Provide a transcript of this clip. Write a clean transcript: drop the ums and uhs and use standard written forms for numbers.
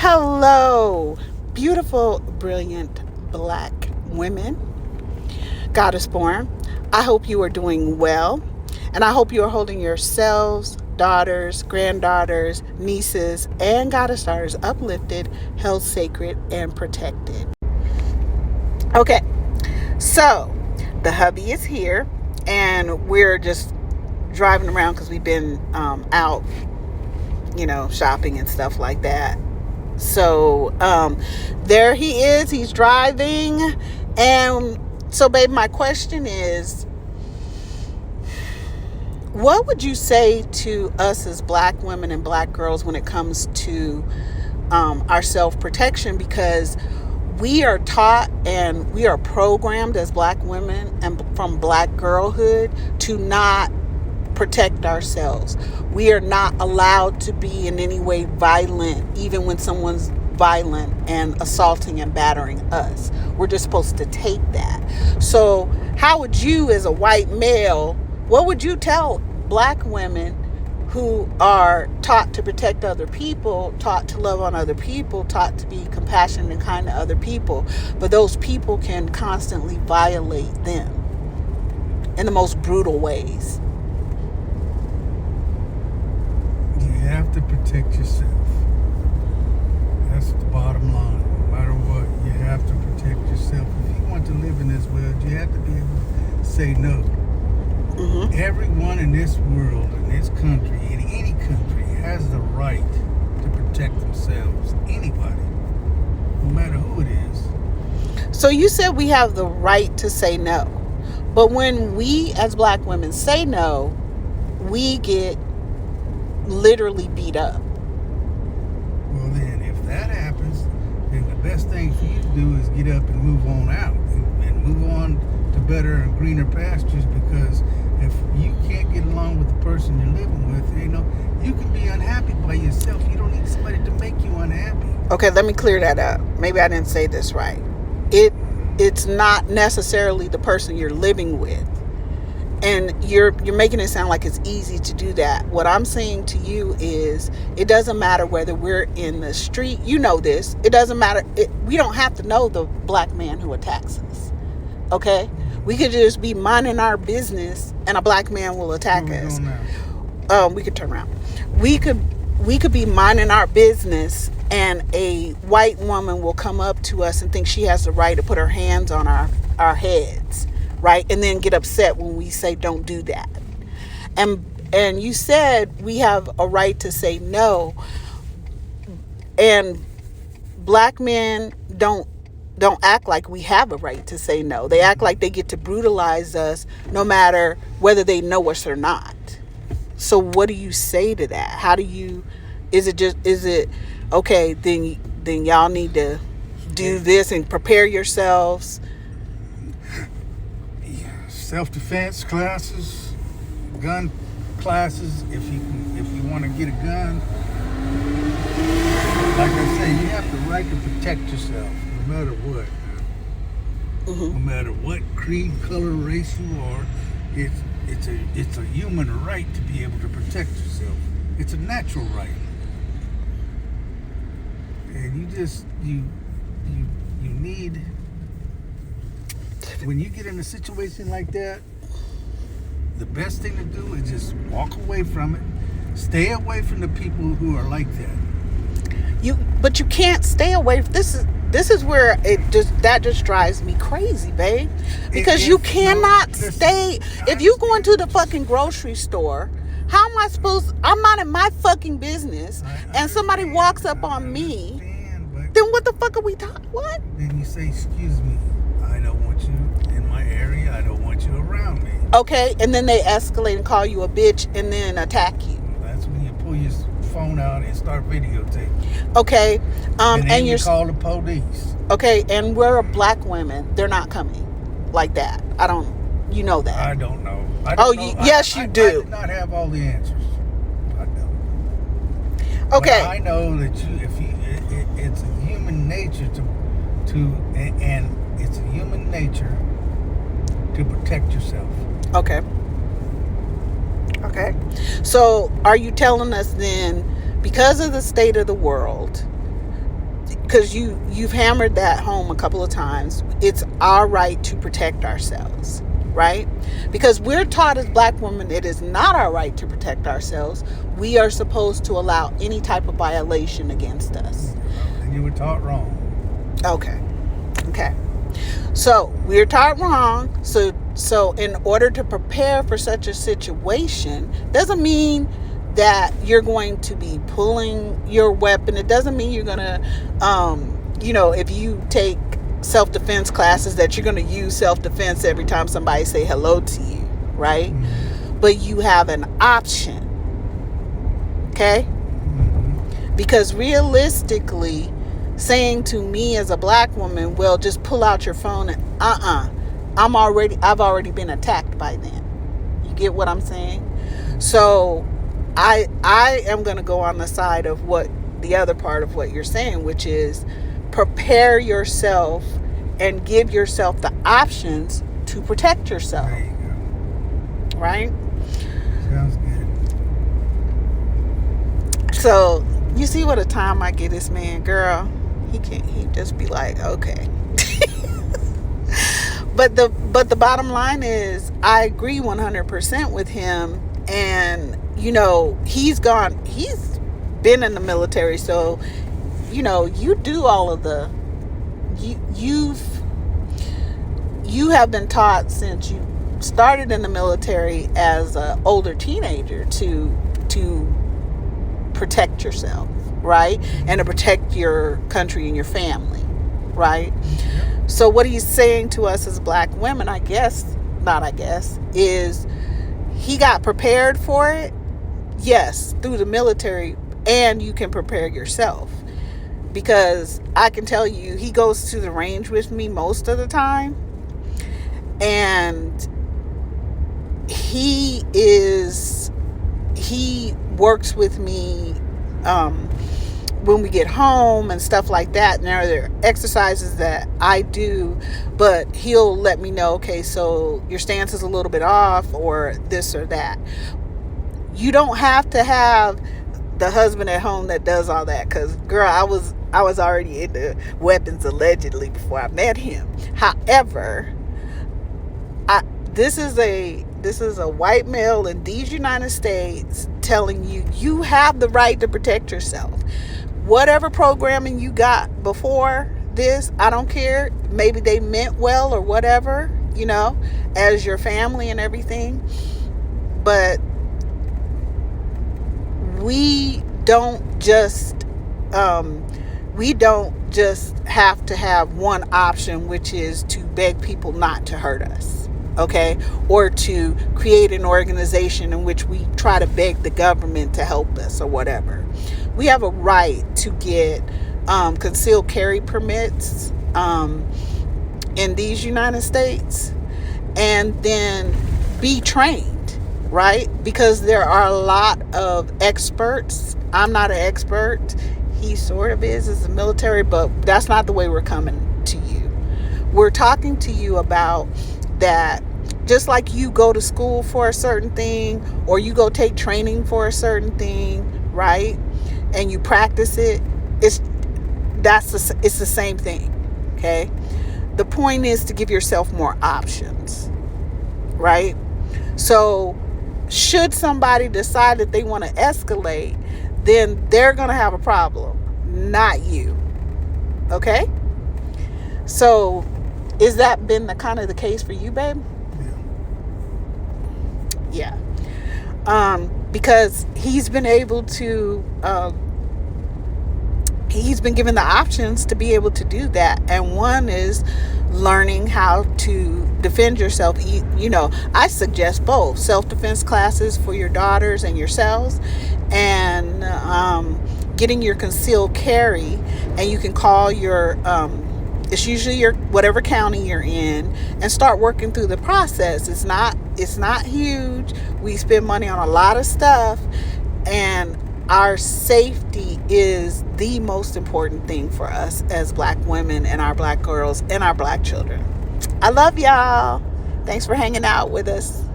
Hello, beautiful, brilliant black women, goddess born. I hope you are doing well, and I hope you are holding yourselves, daughters, granddaughters, nieces, and goddess daughters uplifted, held sacred, and protected. Okay, so the hubby is here, and we're just driving around because we've been out, shopping and stuff like that. So there he is. He's driving. And so, babe, my question is, what would you say to us as black women and black girls when it comes to our self-protection? Because we are taught and we are programmed as black women and from black girlhood to not protect ourselves. We are not allowed to be in any way violent, even when someone's violent and assaulting and battering us. We're just supposed to take that. So how would you, as a white male, what would you tell black women who are taught to protect other people, taught to love on other people, taught to be compassionate and kind to other people, but those people can constantly violate them in the most brutal ways? You have to protect yourself. That's the bottom line. No matter what, you have to protect yourself. If you want to live in this world, you have to be able to say no. Mm-hmm. Everyone in this world, in this country, in any country, has the right to protect themselves. Anybody, no matter who it is. So you said we have the right to say no. But when we as black women say no, we get literally beat up. Well, then, if that happens, then the best thing for you to do is get up and move on out and move on to better and greener pastures. Because if you can't get along with the person you're living with, you can be unhappy by yourself. You don't need somebody to make you unhappy. Okay, let me clear that up. Maybe I didn't say this right. It's not necessarily the person you're living with. And you're making it sound like it's easy to do that. What I'm saying to you is, it doesn't matter whether we're in the street. You know this. It doesn't matter. We don't have to know the black man who attacks us. Okay? We could just be minding our business and a black man will attack us. We could turn around. We could be minding our business and a white woman will come up to us and think she has the right to put her hands on our heads. Right? And then get upset when we say don't do that. And you said we have a right to say no. And black men don't act like we have a right to say no. They act like they get to brutalize us no matter whether they know us or not. So what do you say to that? How do you, is it okay, then y'all need to do this and prepare yourselves? Self-defense classes, gun classes. If you want to get a gun, like I say, you have the right to protect yourself, no matter what. Mm-hmm. No matter what creed, color, race you are, it's a human right to be able to protect yourself. It's a natural right, and you need. When you get in a situation like that, the best thing to do is just walk away from it. Stay away from the people who are like that. But you can't stay away. This is where that just drives me crazy, babe. Because you cannot stay. If you go into the fucking grocery store, how am I supposed? I'm not in my fucking business, and somebody walks up on me. Then what the fuck are we talking? What? Then you say, "Excuse me. I don't want you in my area. I don't want you around me." Okay, and then they escalate and call you a bitch and then attack you. That's when you pull your phone out and start videotaping. Okay, and then you call the police. Okay, and we're black women. They're not coming like that. You know that. I don't know. Yes, you do. I do not have all the answers. I don't. Okay. But I know that it's a human nature and it's a human nature to protect yourself. Okay. So are you telling us then, because of the state of the world, because you've hammered that home a couple of times. It's our right to protect ourselves, right? Because we're taught as black women it is not our right to protect ourselves. We are supposed to allow any type of violation against us. And you were taught wrong. Okay. So we're taught wrong. So in order to prepare for such a situation, doesn't mean that you're going to be pulling your weapon. It doesn't mean you're going to, if you take self-defense classes, that you're going to use self-defense every time somebody say hello to you, right? Mm-hmm. But you have an option, okay? Mm-hmm. Because realistically, saying to me as a black woman, well, just pull out your phone and I've already been attacked by then. You get what I'm saying? So I am going to go on the side of what the other part of what you're saying, which is prepare yourself and give yourself the options to protect yourself. There you go. Right? Sounds good. So you see what a time I get this man, girl. He just be like, okay. But the bottom line is, I agree 100% with him. And he's been in the military, so you do all of the you have been taught since you started in the military as an older teenager to protect yourself, right? And to protect your country and your family, right? So what he's saying to us as black women, is he got prepared for it, yes, through the military, and you can prepare yourself. Because I can tell you, he goes to the range with me most of the time, and he works with me when we get home and stuff like that. Now there are exercises that I do, but he'll let me know, okay, so your stance is a little bit off, or this or that. You don't have to have the husband at home that does all that, because girl, I was already into weapons allegedly before I met him. However, this is a white male in these United States telling you have the right to protect yourself. Whatever programming you got before this, I don't care. Maybe they meant well or whatever, as your family and everything. But we don't just have to have one option, which is to beg people not to hurt us, okay? Or to create an organization in which we try to beg the government to help us or whatever. We have a right to get concealed carry permits in these United States, and then be trained, right? Because there are a lot of experts. I'm not an expert. He sort of is as a military, but that's not the way we're coming to you. We're talking to you about that. Just like you go to school for a certain thing, or you go take training for a certain thing, right? And you practice it. It's the same thing, okay? The point is to give yourself more options, right? So should somebody decide that they want to escalate, then they're going to have a problem, not you, okay? So is that been the kind of the case for you, babe? Yeah. Because he's been able to, he's been given the options to be able to do that. And one is learning how to defend yourself. I suggest both self-defense classes for your daughters and yourselves, and getting your concealed carry. And you can call your it's usually your whatever county you're in, and start working through the process. It's not huge. We spend money on a lot of stuff, and our safety is the most important thing for us as black women and our black girls and our black children. I love y'all. Thanks for hanging out with us.